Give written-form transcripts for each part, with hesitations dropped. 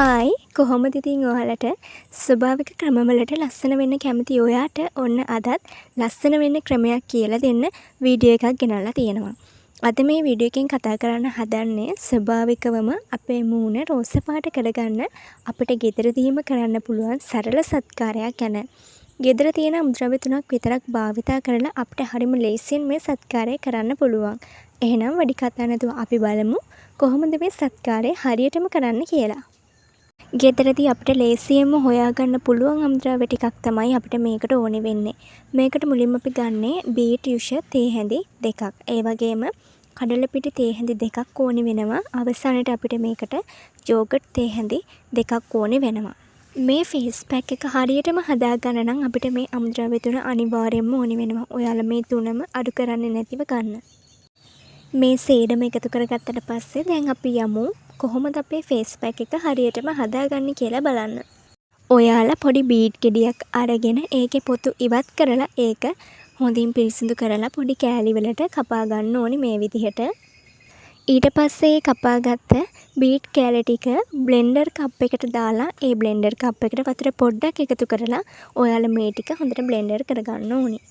Hi කොහොමද ඉතින් ඔයාලට ස්වභාවික ක්‍රමවලට ලස්සන වෙන්න කැමති ඔයාට ඔන්න අදත් ලස්සන වෙන්න ක්‍රමයක් කියලා දෙන්න වීඩියෝ එකක් ගෙනල්ලා තියෙනවා. අද මේ වීඩියෝ එකෙන් කතා කරන්න හදන්නේ ස්වභාවිකවම අපේ මූණ රෝස පාට කරගන්න අපිට ගෙදරදීම කරන්න පුළුවන් සරල සත්කාරයක් ගැන. ගෙදර තියෙන අමුද්‍රව්‍ය 3ක් විතරක් භාවිතා කරලා අපිට හරිම ලේසියෙන් මේ සත්කාරය කරන්න පුළුවන්. එහෙනම් වැඩි කතා නැතුව අපි බලමු කොහොමද මේ සත්කාරය හරියටම කරන්න කියලා. ගෙදරදී අපිට ලේසියෙන්ම හොයාගන්න පුළුවන් අමුද්‍රව්‍ය ටිකක් තමයි අපිට මේකට ඕනේ වෙන්නේ. මේකට මුලින්ම අපි ගන්නේ බීට් යුෂ තේ හැඳි දෙකක්. ඒ වගේම කඩලපිටි තේ හැඳි දෙකක් ඕනේ වෙනවා. අවසානයේ අපිට මේකට යෝගට් තේ හැඳි දෙකක් ඕනේ වෙනවා. මේ ෆේස් පැක් එක හරියටම හදාගන්න නම් අපිට මේ අමුද්‍රව්‍ය තුන අනිවාර්යයෙන්ම ඕනේ වෙනවා. ඔයාලා මේ තුනම අඩු කරන්නේ නැතිව ගන්න. මේ සේරම එකතු කරගත්තට පස්සේ දැන් අපි යමු කොහොමද අපේ ෆේස් පැක් එක හරියටම හදාගන්නේ කියලා බලන්න. ඔයාලා පොඩි බීට් ගෙඩියක් අරගෙන ඒකේ පොතු ඉවත් කරලා ඒක හොඳින් පිරිසිදු කරලා පොඩි කෑලි වලට කපා ගන්න ඕනේ මේ විදිහට. ඊට පස්සේ කපාගත්ත බීට් කෑලි ටික බ්ලෙන්ඩර් කප් එකට දාලා ඒ බ්ලෙන්ඩර් කප් එකට වතුර පොඩ්ඩක් එකතු කරලා ඔයාලා මේ ටික හොඳට බ්ලෙන්ඩර් කරගන්න ඕනේ.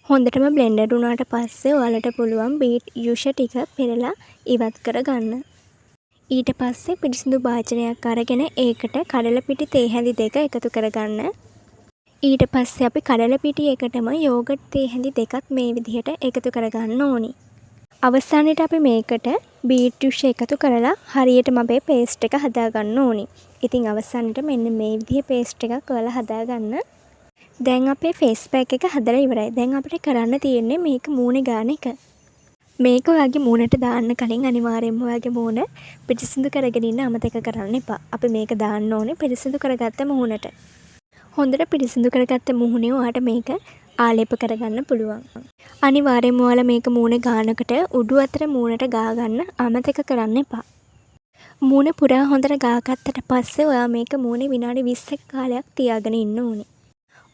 හොඳටම බ්ලෙන්ඩර් වුණාට පස්සේ ඔයාලට පුළුවන් බීට් යුෂ ටික පෙරලා ඉවත් කරගන්න. ඊට පස්සේ පිරිසිදු භාජනයක් අරගෙන ඒකට කඩලපිටි තේ හැඳි දෙක එකතු කරගන්න. ඊට පස්සේ අපි කඩලපිටි එකටම යෝගට් තේ හැඳි දෙකත් මේ විදිහට එකතු කරගන්න ඕනි. අවසානයේට අපි මේකට බීට් යුෂ එකතු කරලා හරියටම අපේ පේස්ට් එක හදාගන්න ඕනි. ඉතින් අවසානයේට මෙන්න මේ විදිහේ පේස්ට් එකක් ඔයාලා හදාගන්න. දැන් අපේ ෆේස් පැක් එක හදලා ඉවරයි. දැන් අපිට කරන්න තියෙන්නේ මේක මූණේ ගාන එක. මේක ඔයාගේ මූණට දාන්න කලින් අනිවාර්යයෙන්ම ඔයාගේ මූණ පිරිසිදු කරගෙන ඉන්න අමතක කරන්න එපා. අපි මේක දාන්න ඕනේ පිරිසිදු කරගත්ත මූණට. හොඳට පිරිසිදු කරගත්ත මූණේ ඔයාට මේක ආලේප කරගන්න පුළුවන්. අනිවාර්යයෙන්ම ඔයාලා මේක මූණේ ගානකට උඩු අතර මූණට ගා ගන්න අමතක කරන්න එපා. මූණ පුරා හොඳට ගාගත්තට පස්සේ ඔයා මේක මූණේ විනාඩි 20ක කාලයක් තියාගෙන ඉන්න ඕනේ.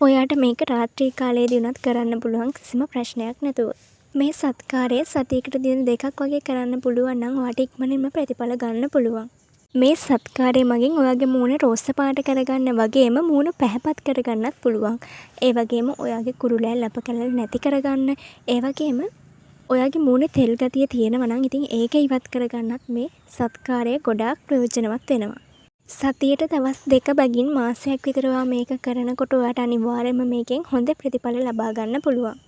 ඔයාට මේක රාත්‍රී කාලයේදී උනත් කරන්න පුළුවන් කිසිම ප්‍රශ්නයක් නැතුව. මේ සත්කාරය සතියකට දින දෙකක් වගේ කරන්න පුළුවන් නම් ඔයාට ඉක්මනින්ම ප්‍රතිඵල ගන්න පුළුවන්. මේ සත්කාරය මගින් ඔයාගේ මූණ රෝස පාට කරගන්න වගේම මූණ පැහැපත් කරගන්නත් පුළුවන්. ඒ වගේම ඔයාගේ කුරුලෑ ලප කැලල් නැති කරගන්න. ඒ වගේම ඔයාගේ මූණේ තෙල් ගතිය තියෙනවා නම් ඉතින් ඒක ඉවත් කරගන්නත් මේ සත්කාරය ගොඩාක් ප්‍රයෝජනවත් වෙනවා. සතියට දවස් 2 බැගින් මාසයක් විතර ඔයා මේක කරනකොට ඔයාට අනිවාර්යයෙන්ම මේකෙන් හොඳ ප්‍රතිඵල ලබා ගන්න පුළුවන්.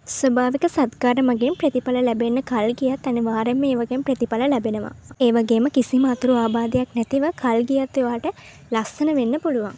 ස්වභාවික සත්කාර මගින් ප්‍රතිඵල ලැබෙන්න කල් ගියත් අනිවාර්යයෙන්ම මේ වගේම ප්‍රතිඵල ලැබෙනවා. ඒ වගේම කිසිම අතුරු ආබාධයක් නැතිව කල් ගියත් ඔයාට ලස්සන වෙන්න පුළුවන්.